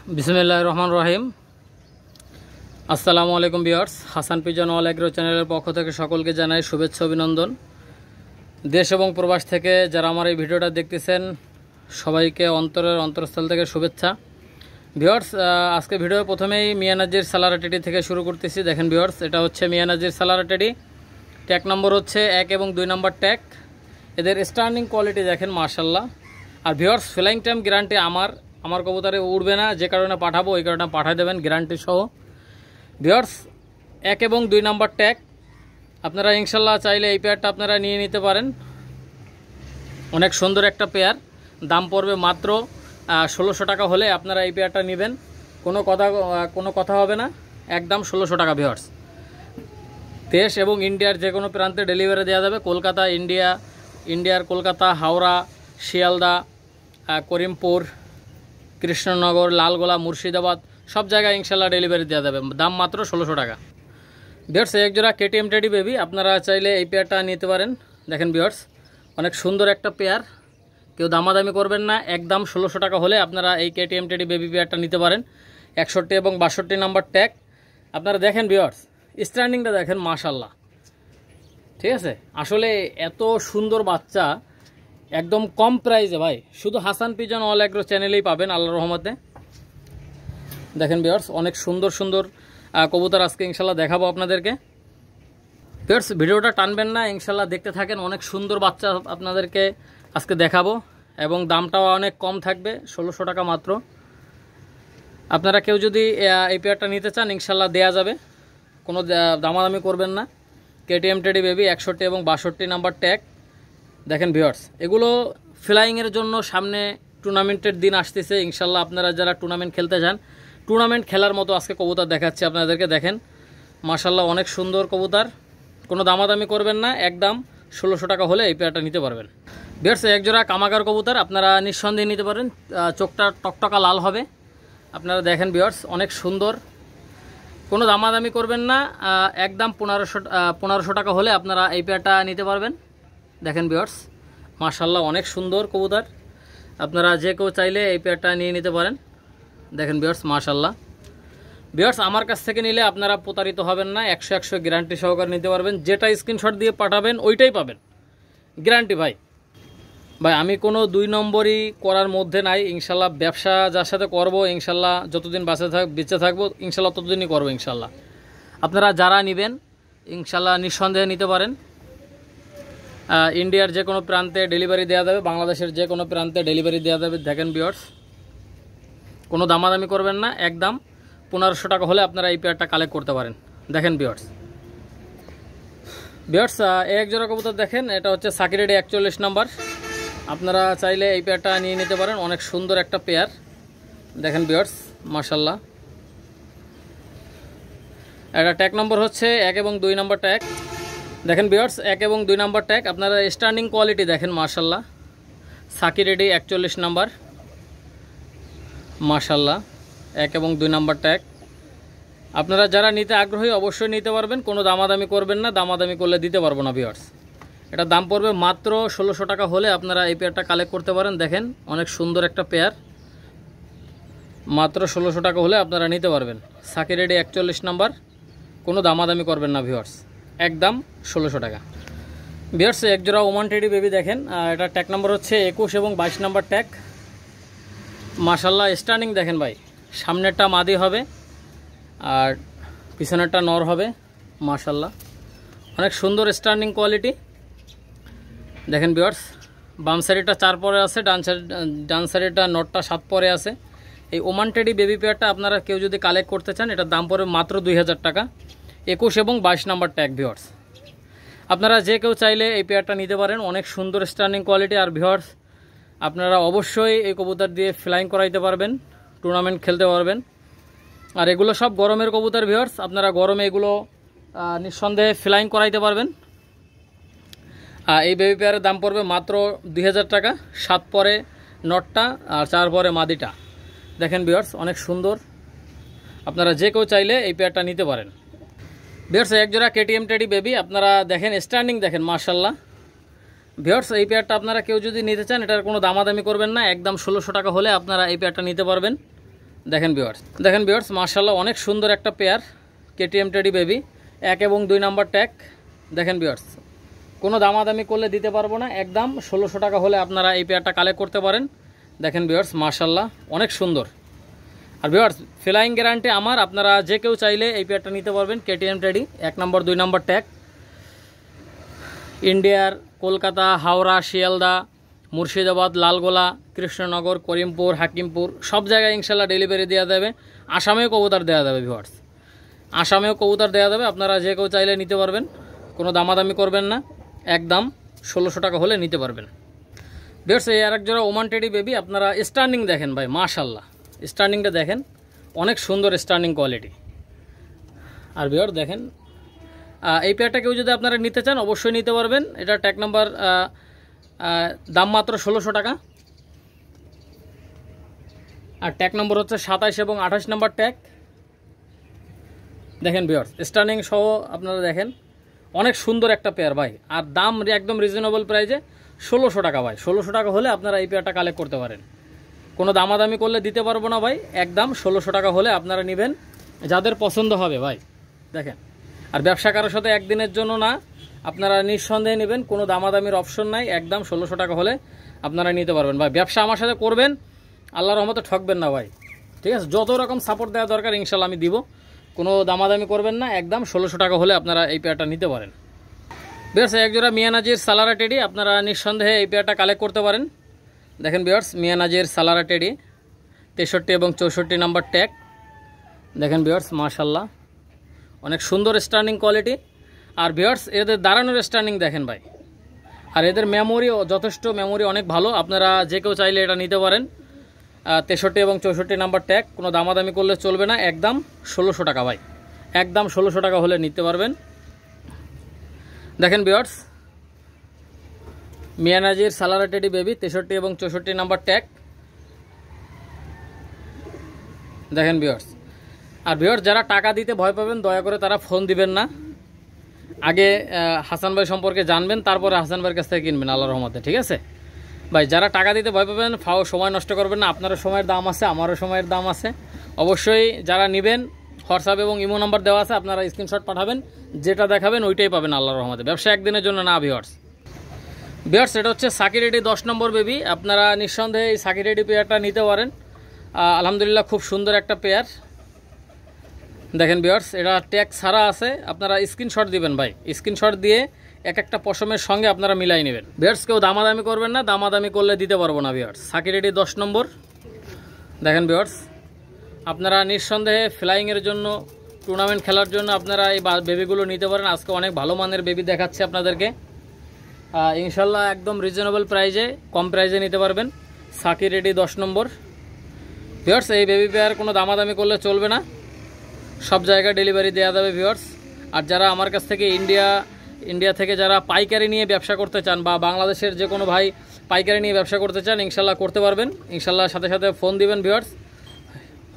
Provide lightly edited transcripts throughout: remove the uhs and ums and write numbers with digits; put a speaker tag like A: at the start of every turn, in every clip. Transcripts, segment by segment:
A: बिस्मिल्लाहिर रहमानिर रहीम। আসসালামু আলাইকুম viewers, Hasan Pigeon All agro চ্যানেলের পক্ষ থেকে সকলকে জানাই শুভেচ্ছা অভিনন্দন। দেশ এবং প্রবাস থেকে যারা আমার এই ভিডিওটা দেখতেছেন সবাইকে অন্তরস্থল থেকে শুভেচ্ছা। ভিউয়ার্স, আজকে ভিডিও প্রথমেই মিয়ানাজির সালারাটেডি থেকে শুরু করতেছি। দেখেন ভিউয়ার্স, এটা হচ্ছে মিয়ানাজির সালারাটেডি। ট্যাগ নম্বর হচ্ছে 1 এবং 2 নম্বর ট্যাগ। এদের স্টার্নিং কোয়ালিটি দেখেন মাশাআল্লাহ। আর ভিউয়ার্স, ফ্লাইং টাইম গ্যারান্টি আমার কবুতরে উড়বে না, যে কারণে পাঠাবো ওই কারণে পাঠিয়ে দেবেন গ্যারান্টি সহ। ভিউয়ার্স, 1 এবং 2 নম্বর ট্যাগ আপনারা ইনশাল্লাহ চাইলে এই পেয়ারটা আপনারা নিয়ে নিতে পারেন। অনেক সুন্দর একটা পেয়ার, দাম পড়বে মাত্র 1600 টাকা হলে আপনারা এই পেয়ারটা নেবেন। কোনো কথা হবে না, একদম 1600 টাকা। ভিউয়ার্স, দেশ এবং ইন্ডিয়ার যে কোনো প্রান্তে ডেলিভারি দেওয়া যাবে। কলকাতা, ইন্ডিয়ার কলকাতা, হাওড়া, শিয়ালদা, করিমপুর, কৃষ্ণনগর, লালগোলা, মুর্শিদাবাদ সব জায়গায় ইনশাল্লাহ ডেলিভারি দেওয়া যাবে। দাম মাত্র 1600 টাকা। ভিউয়ার্স, এক জোড়া কেটিএম টেডি বেবি আপনারা চাইলে এই পেয়ারটা নিতে পারেন। দেখেন ভিউয়ার্স, অনেক সুন্দর একটা পেয়ার, কেউ দামাদামি করবেন না, একদম 1600 টাকা হলে আপনারা এই কেটিএম টেডি বেবি পেয়ারটা নিতে পারেন। 61 এবং 62 নম্বর ট্যাগ আপনারা দেখেন। ভিউয়ার্স, স্ট্যান্ডিংটা দেখেন মাশাআল্লাহ, ঠিক আছে। আসলে এত সুন্দর বাচ্চা একদম কম প্রাইসে ভাই, শুধু হাসান পিজন অল এগ্রো চ্যানেলেই পাবেন আল্লাহর রহমতে। দেখেন ভিউয়ার্স, অনেক সুন্দর সুন্দর কবুতর আজকে ইনশাল্লাহ দেখাবো আপনাদেরকে। ভিউয়ার্স, ভিডিওটা টানবেন না, ইনশাল্লাহ দেখতে থাকেন। অনেক সুন্দর বাচ্চা আপনাদেরকে আজকে দেখাবো এবং দামটাও অনেক কম থাকবে, 1600 টাকা মাত্র। আপনারা কেউ যদি এই পেয়ারটা নিতে চান ইনশাল্লাহ দেয়া যাবে, কোনো দামাদামি করবেন না। কেটিএম টেডি বেবি 61 এবং 62 নাম্বার ট্যাগ। দেখেন ভিউয়ার্স, এগুলো ফ্লাইংয়ের জন্য সামনে টুর্নামেন্টের দিন আসতেছে। ইনশাল্লাহ আপনারা যারা টুর্নামেন্ট খেলতে চান, টুর্নামেন্ট খেলার মতো আজকে কবুতর দেখাচ্ছি আপনাদেরকে। দেখেন মাশাআল্লাহ, অনেক সুন্দর কবুতর, কোনো দামাদামি করবেন না, একদম 1600 টাকা হলে এই পেয়ারটা নিতে পারবেন। ভিউয়ার্স, একজোড়া কামাগার কবুতর আপনারা নিঃসন্দেহে নিতে পারেন। চোখটা টকটকা লাল হবে। আপনারা দেখেন ভিউয়ার্স, অনেক সুন্দর, কোনো দামাদামি করবেন না, একদম 1500 টাকা হলে আপনারা এই পেয়ারটা নিতে পারবেন। দেখেন ভিউয়ার্স, মাশাআল্লাহ অনেক সুন্দর কবুতর, আপনারা যে কেউ চাইলে এই পেয়ারটা নিয়ে নিতে পারেন। দেখেন ভিউয়ার্স মাশাআল্লাহ। ভিউয়ার্স, আমার কাছ থেকে নিলে আপনারা প্রতারিত হবেন না, 100 গ্যারান্টি সহকারে নিতে পারবেন। যেটা স্ক্রিনশট দিয়ে পাঠাবেন ওইটাই পাবেন, গ্যারান্টি ভাই। আমি কোনো 2 নম্বরই করার মধ্যে নাই। ইনশাল্লাহ ব্যবসা যার সাথে করব ইনশাল্লাহ যতদিন বেঁচে থাকবো ইনশাল্লাহ ততদিনই করবো ইনশাল্লাহ। আপনারা যারা নেবেন ইনশাল্লাহ নিঃসন্দেহে নিতে পারেন। ইন্ডিয়ার যে কোনো প্রান্তে ডেলিভারি দেওয়া যাবে, বাংলাদেশের যে কোনো প্রান্তে ডেলিভারি দেওয়া যাবে। দেখেন ভিউয়ার্স, কোনো দামাদামি করবেন না, একদম 1500 টাকা হলে আপনারা এই পেয়ারটা কালেক্ট করতে পারেন। দেখেন ভিউয়ার্স, এক জোড়া কবুতর দেখেন, এটা হচ্ছে সাকিরেডি 41 নম্বর। আপনারা চাইলে এই পেয়ারটা নিয়ে নিতে পারেন, অনেক সুন্দর একটা পেয়ার। দেখেন ভিউয়ার্স মাশাআল্লাহ। এটা ট্যাগ নম্বর হচ্ছে 1 এবং 2 নম্বর ট্যাগ। দেখেন ভিউয়ার্স, 1 এবং 2 নম্বর ট্যাগ আপনারা স্ট্যান্ডিং কোয়ালিটি দেখেন মাশাআল্লাহ। সাকিরেডি 41 নম্বর মাশাআল্লাহ, 1 এবং 2 নম্বর ট্যাগ। আপনারা যারা নিতে আগ্রহী অবশ্যই নিতে পারবেন, কোনো দামাদামি করবেন না, দামাদামি করলে দিতে পারবো না। ভিউয়ার্স, এটা দাম পড়বে মাত্র 1600 টাকা হলে আপনারা এই পেয়ারটা কালেক্ট করতে পারেন। দেখেন অনেক সুন্দর একটা পেয়ার, মাত্র 1600 টাকা হলে আপনারা নিতে পারবেন। সাকিরেডি 41 নম্বর, কোনো দামাদামি করবেন না ভিউয়ার্স, একদম 1600 টাকা। ভিউয়ার্স, এক জোড়া ওমান টেডি বেবি দেখেন, এটা ট্যাগ নম্বর হচ্ছে 21 এবং 22 নম্বর ট্যাগ। মাশাআল্লাহ স্ট্যান্ডিং দেখেন ভাই, সামনেরটা মাদি হবে আর পিছনেরটা নর হবে। মাশাআল্লাহ অনেক সুন্দর স্ট্যান্ডিং কোয়ালিটি। দেখেন ভিউয়ার্স, বাম সাইডটা 4 পরে আছে, ডান সাইডটা নটটা 7 পরে আছে। এই ওমান টেডি বেবি পেয়ারটা আপনারা কেউ যদি কালেক্ট করতে চান এটার দাম পড়বে মাত্র 2000 টাকা। 21 এবং 22 নম্বর ট্যাগ। ভিউয়ার্স, আপনারা যে কেউ চাইলে এই পেয়ারটা নিতে পারেন, অনেক সুন্দর স্ট্যান্ডিং কোয়ালিটি। আর ভিউয়ার্স, আপনারা অবশ্যই এই কবুতর দিয়ে ফ্লাইং করাইতে পারবেন, টুর্নামেন্ট খেলতে পারবেন। আর এগুলো সব গরমের কবুতর। ভিউয়ার্স, আপনারা গরমে এগুলো নিঃসন্দেহে ফ্লাইং করাইতে পারবেন। এই বেবি পেয়ারের দাম পড়বে মাত্র 2000 টাকা। 7 পরে নটটা আর 4 পরে মাদিটা। দেখেন ভিউয়ার্স, অনেক সুন্দর, আপনারা যে কেউ চাইলে এই পেয়ারটা নিতে পারেন। ভিউয়ার্স, এক জোড়া কেটিএম টেডি বেবি আপনারা দেখেন, স্ট্যান্ডিং দেখেন মাশাআল্লাহ। ভিউয়ার্স, এই পেয়ারটা আপনারা কেউ যদি নিতে চান এটার কোনো দামাদামি করবেন না, একদম 1600 টাকা হলে আপনারা এই পেয়ারটা নিতে পারবেন। দেখেন ভিউয়ার্স মাশাআল্লাহ অনেক সুন্দর একটা পেয়ার কেটিএম টেডি বেবি 1 এবং 2 নাম্বার ট্যাগ। দেখেন ভিউয়ার্স কোনো দামাদামি করলে দিতে পারবো না, একদম 1600 টাকা হলে আপনারা এই পেয়ারটা কালেক্ট করতে পারেন। দেখেন ভিউয়ার্স মাশাআল্লাহ অনেক সুন্দর। আর ভিউয়ার্স ফ্লাইং গ্যারান্টি আমার, আপনারা যে কেউ চাইলে এই পেয়ারটা নিতে পারবেন। কেটিএম টেডি 1 নম্বর 2 নম্বর ট্যাগ, ইন্ডিয়ার কলকাতা, হাওড়া, শিয়ালদা, মুর্শিদাবাদ, লালগোলা, কৃষ্ণনগর, করিমপুর, হাকিমপুর সব জায়গায় ইনশাল্লাহ ডেলিভারি দেওয়া যাবে। আসামেও কবুতর দেওয়া যাবে ভিউয়ার্স, আসামেও কবুতর দেওয়া যাবে। আপনারা যে কেউ চাইলে নিতে পারবেন, কোনো দামাদামি করবেন না, একদম 1600 টাকা হলে নিতে পারবেন। ভিউয়ার্স এই আরেক জোড়া ওমান টেডি বেবি, আপনারা স্টার্নিং দেখেন ভাই মাশাআল্লাহ, স্টার্নিংটা দেখেন অনেক সুন্দর স্টার্নিং কোয়ালিটি। আর ভিউয়ার্স দেখেন এই পেয়ারটা কেউ যদি আপনারা নিতে চান অবশ্যই নিতে পারবেন। এটা ট্যাগ নাম্বার দাম মাত্র 1600 টাকা। আর ট্যাগ নম্বর হচ্ছে 27 এবং 28 নম্বর ট্যাগ। দেখেন ভিউয়ার্স স্টার্নিং সহ আপনারা দেখেন অনেক সুন্দর একটা পেয়ার ভাই। আর দাম একদম রিজনেবল প্রাইসে 1600 টাকা ভাই। 1600 টাকা হলে আপনারা এই পেয়ারটা কালেক্ট করতে পারেন। কোনো দামাদামি করলে দিতে পারবো না ভাই, একদম 1600 টাকা হলে আপনারা নেবেন, যাদের পছন্দ হবে ভাই। দেখেন আর ব্যবসা কারোর সাথে একদিনের জন্য না, আপনারা নিঃসন্দেহে নেবেন, কোনো দামাদামির অপশন নাই, একদম 1600 টাকা হলে আপনারা নিতে পারবেন ভাই। ব্যবসা আমার সাথে করবেন, আল্লাহর রহমতে ঠকবেন না ভাই, ঠিক আছে? যত রকম সাপোর্ট দেওয়া দরকার ইনশাল্লাহ আমি দিব, কোনো দামাদামি করবেন না, একদম 1600 টাকা হলে আপনারা এই পেয়ারটা নিতে পারেন। বেশ একজোড়া মিয়ানাজির সালারা টেডি, আপনারা নিঃসন্দেহে এই পেয়ারটা কালেক্ট করতে পারেন। দেখেন ভিউয়ার্স মিয়ানাজির সালারা টেডি 63 এবং 64 নাম্বার ট্যাগ। দেখেন ভিউয়ার্স মাশাআল্লাহ অনেক সুন্দর স্টার্নিং কোয়ালিটি। আর ভিউয়ার্স এদের দাঁড়ানোর স্টার্নিং দেখেন ভাই। আর এদের মেমোরি যথেষ্ট, মেমোরি অনেক ভালো, আপনারা যে কেউ চাইলে এটা নিতে পারেন। 63 এবং 64 নাম্বার ট্যাগ, কোনো দামাদামি করলে চলবে না, একদম 1600 টাকা ভাই, একদম 1600 টাকা হলে নিতে পারবেন। দেখেন ভিউয়ার্স মিয়ানাজির সালারা টেডি বেবি 63 এবং 64 নাম্বার ট্যাগ। দেখেন ভিউয়ার্স আর ভিউয়ার্স যারা টাকা দিতে ভয় পাবেন দয়া করে তারা ফোন দিবেন না, আগে হাসান ভাই সম্পর্কে জানবেন, তারপরে হাসান ভাইয়ের কাছ থেকে কিনবেন আল্লাহর রহমতে, ঠিক আছে ভাই? যারা টাকা দিতে ভয় পাবেন সময় নষ্ট করবেন না, আপনারও সময়ের দাম আছে, আমারও সময়ের দাম আছে। অবশ্যই যারা নেবেন হোয়াটসঅ্যাপ এবং ইমো নাম্বার দেওয়া আছে, আপনারা স্ক্রিনশট পাঠাবেন, যেটা দেখাবেন ওইটাই পাবেন আল্লাহর রহমতে। ব্যবসা একদিনের জন্য না ভিউয়ার্স। এটা হচ্ছে সাকি রেডি 10 নম্বর বেবি, আপনারা নিঃসন্দেহে এই সাকি রেডি পেয়ারটা নিতে পারেন। আলহামদুলিল্লাহ খুব সুন্দর একটা পেয়ার। দেখেন ভিউয়ার্স এটা ট্যাগ ছাড়া আছে, আপনারা স্ক্রিনশট দিবেন ভাই, স্ক্রিনশট দিয়ে এক একটা পশমের সঙ্গে আপনারা মিলাই নেবেন। ভিউয়ার্স কেউ দামাদামি করবেন না, দামাদামি করলে দিতে পারবো না ভিউয়ার্স। সাকি রেডি 10 নম্বর। দেখেন ভিউয়ার্স আপনারা নিঃসন্দেহে ফ্লাইংয়ের জন্য, টুর্নামেন্ট খেলার জন্য আপনারা এই বেবিগুলো নিতে পারেন। আজকে অনেক ভালো মানের বেবি দেখাচ্ছে আপনাদেরকে, ইনশাল্লাহ একদম রিজনেবল প্রাইজে, কম প্রাইজে নিতে পারবেন। সাকি রেডি 10 নম্বর। ভিউয়ার্স এই বেবি পেয়ার কোনো দামাদামি করলে চলবে না, সব জায়গায় ডেলিভারি দেওয়া যাবে ভিউয়ার্স। আর যারা আমার কাছ থেকে ইন্ডিয়া থেকে যারা পাইকারি নিয়ে ব্যবসা করতে চান, বা বাংলাদেশের যে কোনো ভাই পাইকারি নিয়ে ব্যবসা করতে চান, ইনশাল্লাহ করতে পারবেন। ইনশাল্লাহ সাথে সাথে ফোন দিবেন ভিউয়ার্স,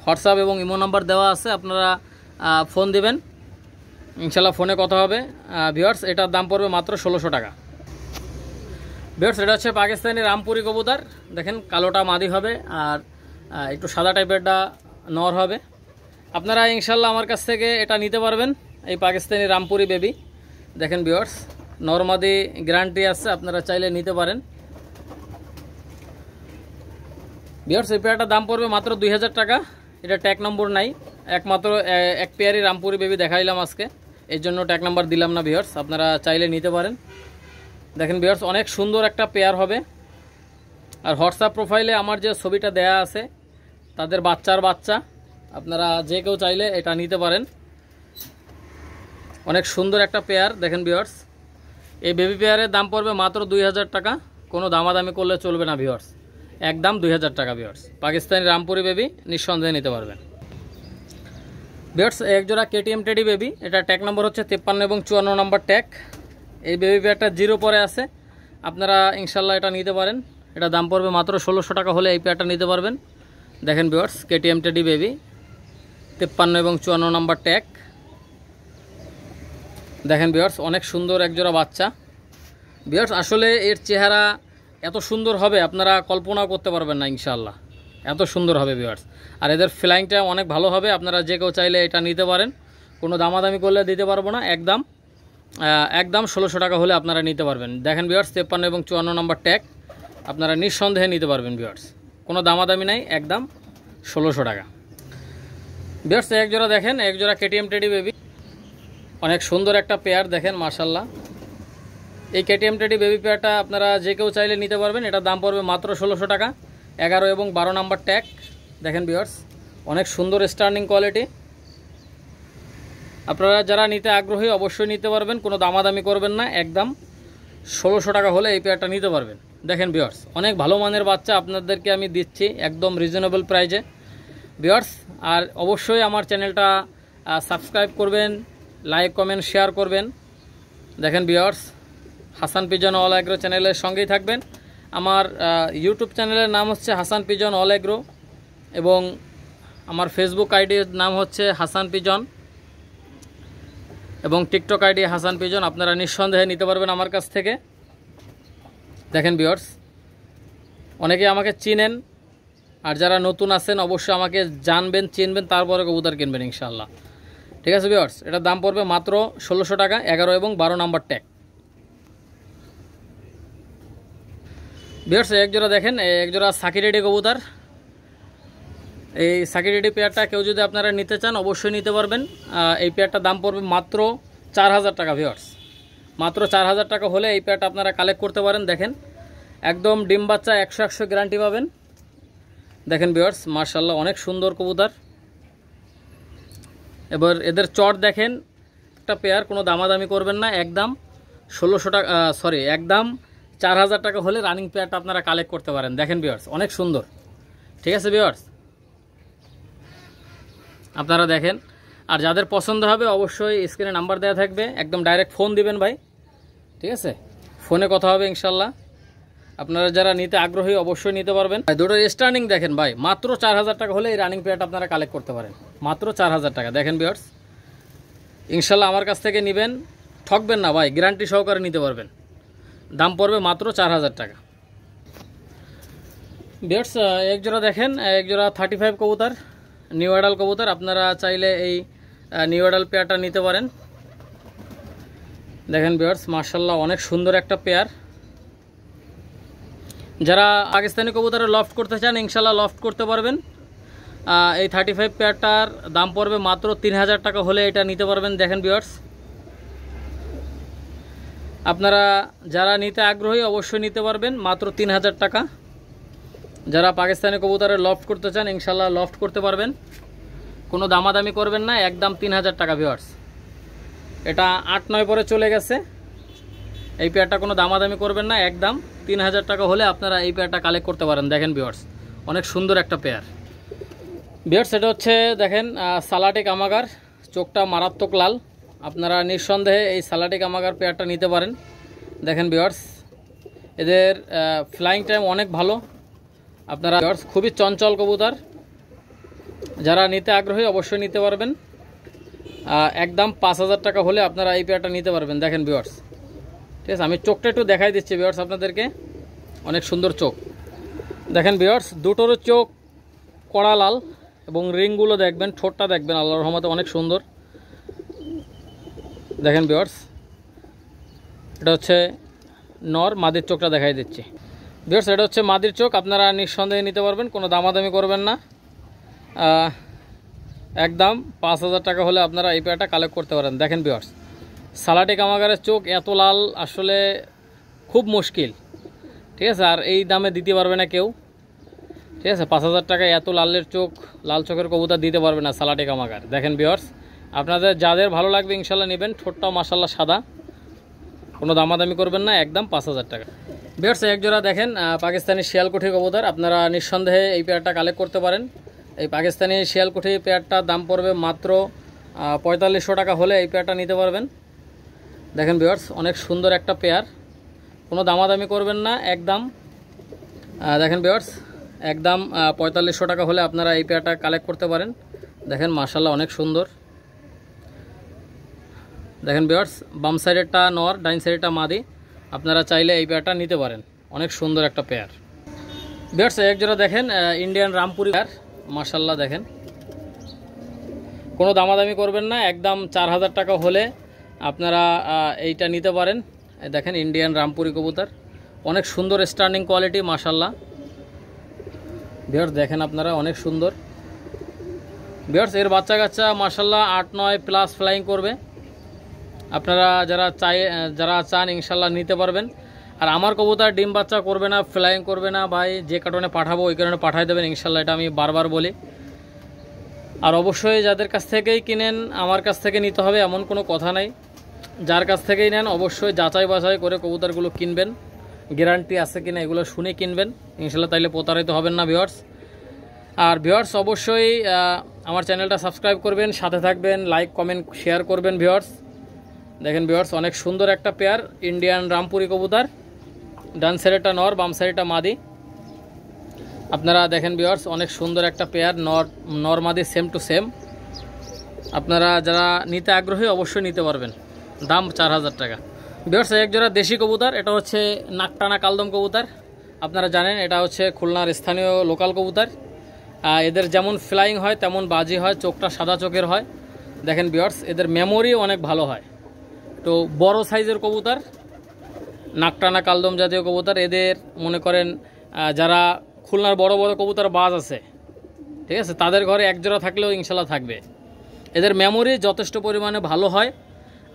A: হোয়াটসঅ্যাপ এবং ইমো নাম্বার দেওয়া আছে, আপনারা ফোন দিবেন, ইনশাল্লাহ ফোনে কথা হবে। ভিউয়ার্স এটার দাম পড়বে মাত্র 1600 টাকা। ভিউয়ার্স এটা হচ্ছে পাকিস্তানি রামপুরি কবুতর। দেখেন কালোটা মাদি হবে আর একটু সাদা টাইপেরটা নর হবে। আপনারা ইনশাল্লাহ আমার কাছ থেকে এটা নিতে পারবেন, এই পাকিস্তানি রামপুরি বেবি। দেখেন ভিউয়ার্স নর মাদি গ্যারান্টি আছে, আপনারা চাইলে নিতে পারেন। ভিউয়ার্স এই পেয়ারটার দাম পড়বে মাত্র 2000 টাকা। এটা ট্যাগ নম্বর নাই, একমাত্র এক পেয়ারই রামপুরি বেবি দেখাইলাম আজকে, এই জন্য ট্যাগ নাম্বার দিলাম না ভিউয়ার্স, আপনারা চাইলে নিতে পারেন। দেখেন ভিউয়ার্স অনেক সুন্দর একটা পেয়ার হবে। আর হোয়াটসঅ্যাপ প্রোফাইলে আমার যে ছবিটা দেয়া আছে তাদের বাচ্চা, আপনারা যে কেউ চাইলে এটা নিতে পারেন। অনেক সুন্দর একটা পেয়ার। দেখেন ভিউয়ার্স এই বেবি পেয়ারের দাম পড়বে মাত্র 2000 টাকা, কোনো দামাদামি করলে চলবে না ভিউয়ার্স, একদম 2000 টাকা ভিউয়ার্স। পাকিস্তানি রামপুরি বেবি নিঃসন্দেহে নিতে পারবেন। ভিউয়ার্স একজোড়া কেটিএম টেডি বেবি, এটা ট্যাগ নম্বর হচ্ছে 53 এবং 54 নম্বর ট্যাগ। এই বেবি পেয়ারটা 0 পরে আছে, আপনারা ইনশাল্লাহ এটা নিতে পারেন। এটা দাম পড়বে মাত্র 1600 টাকা হলে এই পেয়ারটা নিতে পারবেন। দেখেন ভিউয়ার্স কেটিএম টেডি বেবি 53 এবং 54 নম্বর ট্যাগ। দেখেন ভিউয়ার্স অনেক সুন্দর একজোড়া বাচ্চা। ভিউয়ার্স আসলে এর চেহারা এত সুন্দর হবে আপনারা কল্পনাও করতে পারবেন না ইনশাআল্লাহ। এত সুন্দর হবে ভিউয়ার্স। আর এদের ফ্লাইংটা অনেক ভালো হবে, আপনারা যে কেউ চাইলে এটা নিতে পারেন, কোনো দামাদামি করলে দিতে পারবো না, একদম 1600 টাকা হলে আপনারা নিতে পারবেন। দেখেন ভিউয়ার্স 53 এবং 54 নম্বর ট্যাগ, আপনারা নিঃসন্দেহে নিতে পারবেন ভিউয়ার্স, কোনো দামাদামি নাই, একদম 1600 টাকা। ভিউয়ার্স এক জোড়া দেখেন, এক জোড়া কেটিএম টেডি বেবি, অনেক সুন্দর একটা পেয়ার, দেখেন মাশাল্লাহ। এই কেটিএম টেডি বেবি পেয়ারটা আপনারা যে কেউ চাইলে নিতে পারবেন, এটার দাম পড়বে মাত্র 1600 টাকা, 11 এবং 12 নাম্বার ট্যাগ। দেখেন ভিউয়ার্স অনেক সুন্দর স্টার্নিং কোয়ালিটি, আপনারা যারা নিতে আগ্রহী অবশ্যই নিতে পারবেন, কোনো দামাদামি করবেন না, একদম 1600 টাকা হলে এই পেয়ারটা নিতে পারবেন। দেখেন ভিউয়ার্স অনেক ভালো মানের বাচ্চা আপনাদেরকে আমি দিচ্ছি একদম রিজনেবল প্রাইজে ভিউয়ার্স। আর অবশ্যই আমার চ্যানেলটা সাবস্ক্রাইব করবেন, লাইক কমেন্ট শেয়ার করবেন। দেখেন viewers Hasan Pigeon All agro চ্যানেলের সঙ্গেই থাকবেন। আমার ইউটিউব চ্যানেলের নাম হচ্ছে হাসান পিজন অল এগ্রো, এবং আমার ফেসবুক আইডির নাম হচ্ছে হাসান পিজন, এবং টিকটক আইডি হাসান পিজন। আপনারা নিঃসন্দেহে নিতে পারবেন আমার কাছ থেকে। দেখেন ভিউয়ার্স অনেকে আমাকে চিনেন, আর যারা নতুন আছেন অবশ্যই আমাকে জানবেন, চিনবেন, তারপরে কবুতর কিনবেন ইনশাআল্লাহ। ঠিক আছে ভিউয়ার্স, এটার দাম পড়বে মাত্র 1600 টাকা, 11 এবং 12 নাম্বার ট্যাগ। ভিউয়ার্স এক জোড়া দেখেন, এক জোড়া সাকি রেডি কবুতর। এই সাকি রেডি পেয়ারটা কেউ যদি আপনারা নিতে চান অবশ্যই নিতে পারবেন। এই পেয়ারটার দাম পড়বে মাত্র 4000 টাকা ভিউয়ার্স, মাত্র 4000 টাকা হলে এই পেয়ারটা আপনারা কালেক্ট করতে পারেন। দেখেন একদম ডিম বাচ্চা 100 গ্যারান্টি পাবেন। দেখেন ভিউয়ার্স মাশাআল্লাহ অনেক সুন্দর কবুতর। এবার এদের চট দেখেন, একটা পেয়ার কোনো দামাদামি করবেন না, একদম 1600 টাকা, একদম 4000 টাকা হলে রানিং পেয়ারটা আপনারা কালেক্ট করতে পারেন। দেখেন ভিউয়ার্স অনেক সুন্দর। ঠিক আছে ভিউয়ার্স আপনারা দেখেন, আর যাদের পছন্দ হবে অবশ্যই স্ক্রিনে নাম্বার দেওয়া থাকবে, একদম ডাইরেক্ট ফোন দিবেন ভাই। ঠিক আছে, ফোনে কথা হবে ইনশাল্লাহ। আপনারা যারা নিতে আগ্রহী অবশ্যই নিতে পারবেন। দুটো স্টার্নিং দেখেন ভাই, মাত্র 4000 টাকা হলে এই রানিং পেয়ারটা আপনারা কালেক্ট করতে পারেন, মাত্র 4000 টাকা। দেখেন ভিউয়ার্স ইনশাল্লাহ আমার কাছ থেকে নেবেন, ঠকবেন না ভাই, গ্যারান্টি সহকারে নিতে পারবেন। দাম পড়বে মাত্র 4000 টাকা। ভিউয়ার্স এক জোড়া দেখেন, এক জোড়া 35 কবুতর, নিউ অ্যাডাল কবুতর। আপনারা চাইলে এই নিউ অ্যাডাল পেয়ারটা নিতে পারেন। দেখেন ভিউয়ার্স মাশাআল্লাহ অনেক সুন্দর একটা পেয়ার। যারা পাকিস্তানি কবুতরে লফট করতে চান ইনশাল্লাহ লফট করতে পারবেন। এই 35 পেয়ারটার দাম পড়বে মাত্র 3000 টাকা হলে এটা নিতে পারবেন। দেখেন ভিউয়ার্স আপনারা যারা নিতে আগ্রহী অবশ্যই নিতে পারবেন, মাত্র 3000 টাকা। যারা পাকিস্তানি কবুতরে লফট করতে চান ইনশাল্লাহ লফট করতে পারবেন, কোনো দামাদামি করবেন না, একদম 3000 টাকা ভিউয়ার্স। এটা 8-9 পরে চলে গেছে, এই পেয়ারটা কোনো দামাদামি করবেন না, একদম 3000 টাকা হলে আপনারা এই পেয়ারটা কালেক্ট করতে পারেন। দেখেন ভিউয়ার্স অনেক সুন্দর একটা পেয়ার ভিউয়ার্স। এটা হচ্ছে দেখেন সালাটিক আমাগার, চোখটা মারাত্মক লাল, আপনারা নিঃসন্দেহে এই সালাটিক আমাগার পেয়ারটা নিতে পারেন। দেখেন ভিউয়ার্স এদের ফ্লাইং টাইম অনেক ভালো, আপনারা ভিউয়ার্স খুবই চঞ্চল কবুতর, যারা নিতে আগ্রহী অবশ্যই নিতে পারবেন। একদম 5000 টাকা হলে আপনারা এই পেয়ারটা নিতে পারবেন। দেখেন ভিউয়ার্স ঠিক আছে, আমি চোখটা একটু দেখাই দিচ্ছি ভিউয়ার্স আপনাদেরকে, অনেক সুন্দর চোখ। দেখেন ভিউয়ার্স দুটোরও চোখ কড়া লাল, এবং রিংগুলো দেখবেন, ঠোঁটটা দেখবেন আল্লাহর রহমতে অনেক সুন্দর। দেখেন ভিউয়ার্স এটা হচ্ছে নর, মাদির চোখটা দেখাই দিচ্ছি ভিউয়ার্স। এটা হচ্ছে মাদির চোখ, আপনারা নিঃসন্দেহে নিতে পারবেন, কোনো দামাদামি করবেন না। একদম 5000 টাকা হলে আপনারা এই পেয়ারটা কালেক্ট করতে পারেন। দেখেন ভিউয়ার্স সালাটিক আমাগারের চোখ এত লাল আসলে খুব মুশকিল, ঠিক আছে, আর এই দামে দিতে পারবে না কেউ। ঠিক আছে 5000 টাকায় এত লালের চোখ, লাল চোখের কবুতর দিতে পারবে না সালাটিক আমাগার। দেখেন ভিউয়ার্স আপনাদের যাদের ভালো লাগবে ইনশাল্লাহ নেবেন, ঠোঁটটাও মাশাল্লাহ সাদা, কোনো দামাদামি করবেন না, একদম 5000 টাকা ভিউয়ার্স। এক জোড়া দেখেন পাকিস্তানি শিয়ালকুঠি কবুতর, আপনারা নিঃসন্দেহে এই পেয়ারটা কালেক্ট করতে পারেন। এই পাকিস্তানি শিয়ালকুঠি পেয়ারটার দাম পড়বে মাত্র 4500 টাকা হলে এই পেয়ারটা নিতে পারবেন। দেখেন ভিউয়ার্স অনেক সুন্দর একটা পেয়ার, কোনো দামাদামি করবেন না, একদম দেখেন ভিউয়ার্স একদম 4500 টাকা হলে আপনারা এই পেয়ারটা কালেক্ট করতে পারেন। দেখেন মাশাল্লাহ অনেক সুন্দর। দেখেন ভিউয়ার্স বাম সাইডেরটা নর, ডাইন সাইডেরটা মাদি, আপনারা চাইলে এই পেয়ারটা নিতে পারেন, অনেক সুন্দর একটা পেয়ার। ভিউয়ার্স এক জোড়া দেখেন ইন্ডিয়ান রামপুরি মাশাআল্লাহ, দেখেন কোনো দামাদামি করবেন না, একদম 4000 টাকা হলে আপনারা এইটা নিতে পারেন। দেখেন ইন্ডিয়ান রামপুরি কবুতর, অনেক সুন্দর স্ট্যান্ডিং কোয়ালিটি মাশাআল্লাহ। ভিউয়ার্স দেখেন আপনারা, অনেক সুন্দর। ভিউয়ার্স এর বাচ্চা কাচ্চা মাশাআল্লাহ 8-9 প্লাস ফ্লাইং করবে। আপনারা যারা চান ইনশাল্লাহ নিতে পারবেন। আর আমার কবুতর ডিম বাচ্চা করবে না, ফ্লাইং করবে না ভাই, যে কারণে পাঠাবো ওই কারণে পাঠিয়ে দেবেন ইনশাল্লাহ, এটা আমি বারবার বলি। আর অবশ্যই যাদের কাছ থেকেই কিনেন আমার কাছ থেকে নিতে হবে এমন কোনো কথা নাই। যার কাছ থেকেই নেন অবশ্যই যাচাই বাছাই করে কবুতরগুলো কিনবেন, গ্যারান্টি আছে কিনা এগুলো শুনে কিনবেন ইনশাল্লাহ, তাইলে প্রতারিত হবেন না ভিউয়ার্স। আর ভিউয়ার্স অবশ্যই আমার চ্যানেলটা সাবস্ক্রাইব করবেন, সাথে থাকবেন, লাইক কমেন্ট শেয়ার করবেন ভিউয়ার্স। দেখেন ভিউয়ার্স অনেক সুন্দর একটা পেয়ার ইন্ডিয়ান রামপুরি কবুতর, ডান সাইডটা নর, বাম সাইডটা মাদি। আপনারা দেখেন ভিউয়ার্স অনেক সুন্দর একটা পেয়ার, নর মাদি সেম টু সেম। আপনারা যারা নিতে আগ্রহী অবশ্যই নিতে পারবেন, দাম 4000 টাকা। ভিউয়ার্স এক জোড়া দেশি কবুতর, এটা হচ্ছে নাকটানা কালদম কবুতর। আপনারা জানেন এটা হচ্ছে খুলনার স্থানীয় লোকাল কবুতর। এদের যেমন ফ্লাইং হয় তেমন বাজি হয়, চোখটা সাদা চোখের হয়। দেখেন ভিউয়ার্স এদের মেমোরি অনেক ভালো হয়, তো বড় সাইজের কবুতর, নাকটানা কালদম জাতীয় কবুতর। এদের মনে করেন যারা খুলনার বড় বড় কবুতর বাজ আছে, ঠিক আছে, তাদের ঘরে এক জোড়া থাকলেও ইনশাল্লাহ থাকবে। এদের মেমোরি যথেষ্ট পরিমাণে ভালো হয়।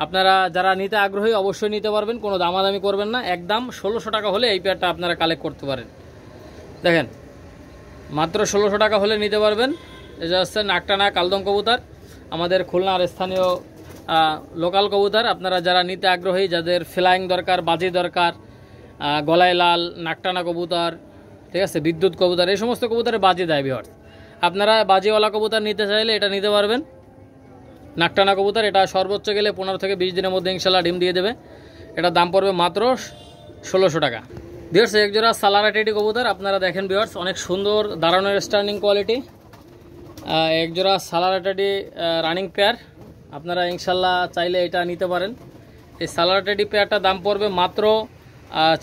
A: আপনারা যারা নিতে আগ্রহী অবশ্যই নিতে পারবেন, কোনো দামাদামি করবেন না, একদম 1600 টাকা হলে এই পেয়ারটা আপনারা কালেক্ট করতে পারেন। দেখেন মাত্র 1600 টাকা হলে নিতে পারবেন। এটা হচ্ছে নাকটানা কালদম কবুতর, আমাদের খুলনার স্থানীয় লোকাল কবুতর। আপনারা যারা নিতে আগ্রহী, যাদের ফ্লাইং দরকার, বাজি দরকার, গলায় লাল, নাকটানা কবুতর, ঠিক আছে, বিদ্যুৎ কবুতর, এই সমস্ত কবুতরে বাজি দেয় ভিউয়ার্স। আপনারা বাজিওয়ালা কবুতর নিতে চাইলে এটা নিতে পারবেন। নাকটানা কবুতর এটা সর্বোচ্চ গেলে 15 থেকে 20 দিনের মধ্যে ইনশাল্লাহ ডিম দিয়ে দেবে। এটা দাম পড়বে মাত্র 1600 টাকা। ভিউয়ার্স এক জোড়া সালারা টেডি কবুতর, আপনারা দেখেন ভিউয়ার্স অনেক সুন্দর দাঁড়ানোর স্ট্যান্ডিং কোয়ালিটি, এক জোড়া সালারা টেডি রানিং পেয়ার। আপনারা ইনশাল্লাহ চাইলে এটা নিতে পারেন। এই সালারা টেডি পেয়ারটা দাম পড়বে মাত্র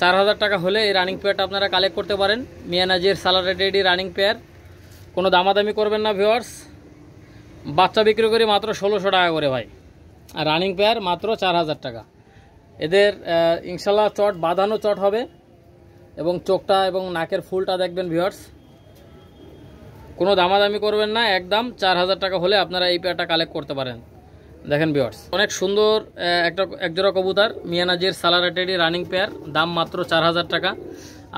A: 4000 টাকা হলে এই রানিং পেয়ারটা আপনারা কালেক্ট করতে পারেন। মিয়ানাজির সালারা টেডি রানিং পেয়ার, কোনো দামাদামি করবেন না ভিউয়ার্স। বাচ্চা বিক্রি করি মাত্র 1600 টাকা করে ভাই, আর রানিং পেয়ার মাত্র 4000 টাকা। এদের ইনশাল্লাহ চট বাঁধানো চট হবে, এবং চোখটা এবং নাকের ফুলটা দেখবেন ভিউয়ার্স। কোনো দামাদামি করবেন না, একদম 4000 টাকা হলে আপনারা এই পেয়ারটা কালেক্ট করতে পারেন। দেখেন ভিউয়ার্স অনেক সুন্দর একজোড়া কবুতর মিয়ানাজির সালারা টেডি রানিং পেয়ার, দাম মাত্র 4000 টাকা।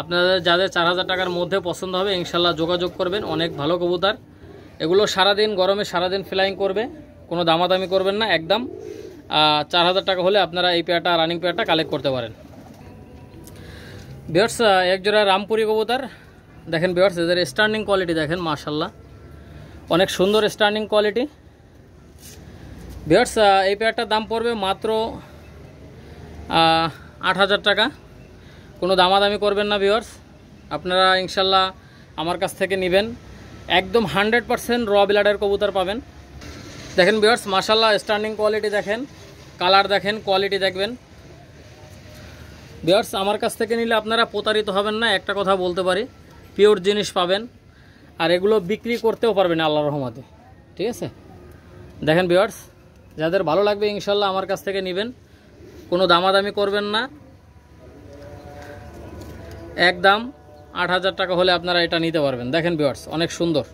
A: আপনাদের যাদের 4000 টাকার মধ্যে পছন্দ হবে ইনশাল্লাহ যোগাযোগ করবেন, অনেক ভালো কবুতর। এগুলো সারাদিন গরমে সারাদিন ফ্লাইং করবে, কোনো দামাদামি করবেন না, একদম 4000 টাকা হলে আপনারা এই পেয়ারটা রানিং পেয়ারটা কালেক্ট করতে পারেন। ভিউয়ার্স একজোড়া রামপুরি কবুতর, দেখেন ভিউয়ার্স এদের স্ট্যান্ডিং কোয়ালিটি দেখেন মাশাআল্লাহ, অনেক সুন্দর স্ট্যান্ডিং কোয়ালিটি। ভিউয়ার্স এই পেয়ারটার দাম পড়বে মাত্র 8000 টাকা। কোনো দামাদামি করবেন না ভিউয়ার্স, আপনারা ইনশাল্লাহ আমার কাছ থেকে নেবেন, একদম 100% র ব্লাডের কবুতর পাবেন। দেখেন ভিউয়ার্স মাশাআল্লাহ স্ট্যান্ডিং কোয়ালিটি দেখেন, কালার দেখেন, কোয়ালিটি দেখবেন। ভিউয়ার্স আমার কাছ থেকে নিলে আপনারা প্রতারিত হবেন না, একটা কথা বলতে পারি, পিওর জিনিস পাবেন। আর এগুলো বিক্রি করতেও পারবেন আল্লাহর রহমতে, ঠিক আছে। দেখেন ভিউয়ার্স যাদের ভালো লাগবে ইনশাল্লাহ আমার কাছ থেকে নেবেন, কোনো দামাদামি করবেন না, একদম 8000 টাকা হলে আপনারা এটা নিতে পারবেন। দেখেন ভিউয়ার্স অনেক সুন্দর,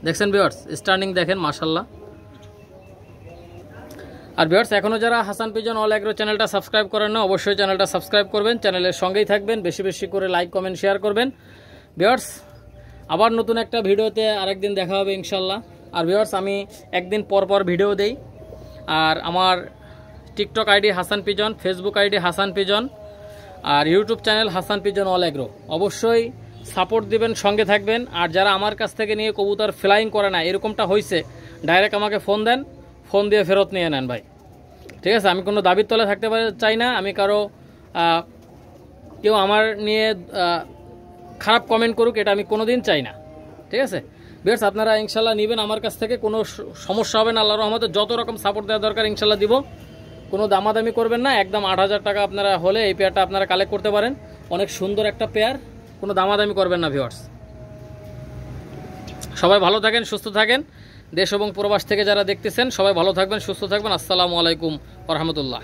A: দেখছেন ভিউয়ার্স স্ট্যান্ডিং দেখেন মাশাআল্লাহ। আর ভিউয়ার্স এখনও যারা হাসান পিজন অল এগ্রো চ্যানেলটা সাবস্ক্রাইব করেন না অবশ্যই চ্যানেলটা সাবস্ক্রাইব করবেন, চ্যানেলের সঙ্গেই থাকবেন, বেশি বেশি করে লাইক কমেন্ট শেয়ার করবেন। ভিউয়ার্স আবার নতুন একটা ভিডিওতে আরেকদিন দেখা হবে ইনশাল্লাহ। আর ভিউয়ার্স আমি একদিন পর পর ভিডিও দেই, আর আমার TikTok ID Hasan Pigeon, Facebook ID Hasan Pigeon, আর YouTube channel Hasan Pigeon All Agro. অবশ্যই সাপোর্ট দিবেন, সঙ্গে থাকবেন। আর যারা আমার কাছ থেকে নিয়ে কবুতর ফ্লাইং করে না, এরকমটা হয়েছে, ডাইরেক্ট আমাকে ফোন দেন, ফোন দিয়ে ফেরত নিয়ে নেন ভাই, ঠিক আছে। আমি কোনো দাবির তলে থাকতে চাই না, আমি কারো কেউ আমার নিয়ে খারাপ কমেন্ট করুক, এটা আমি কোনো দিন চাই না, ঠিক আছে। ভিউয়ার্স আপনারা ইনশাল্লাহ নেবেন আমার কাছ থেকে, কোনো সমস্যা হবে না আল্লাহর রহমতে, যত রকম সাপোর্ট দেওয়া দরকার ইনশাল্লাহ দিব, কোনো দামাদামি করবেন না, একদম 8000 টাকা আপনারা হলে এই পেয়ারটা আপনারা কালেক্ট করতে পারেন। অনেক সুন্দর একটা পেয়ার, কোনো দামাদামি করবেন না ভিউয়ার্স। সবাই ভালো থাকেন, সুস্থ থাকেন। দেশ এবং প্রবাস থেকে যারা দেখতেছেন সবাই ভালো থাকবেন, সুস্থ থাকবেন। আসসালামু আলাইকুম ওয়া রাহমাতুল্লাহ।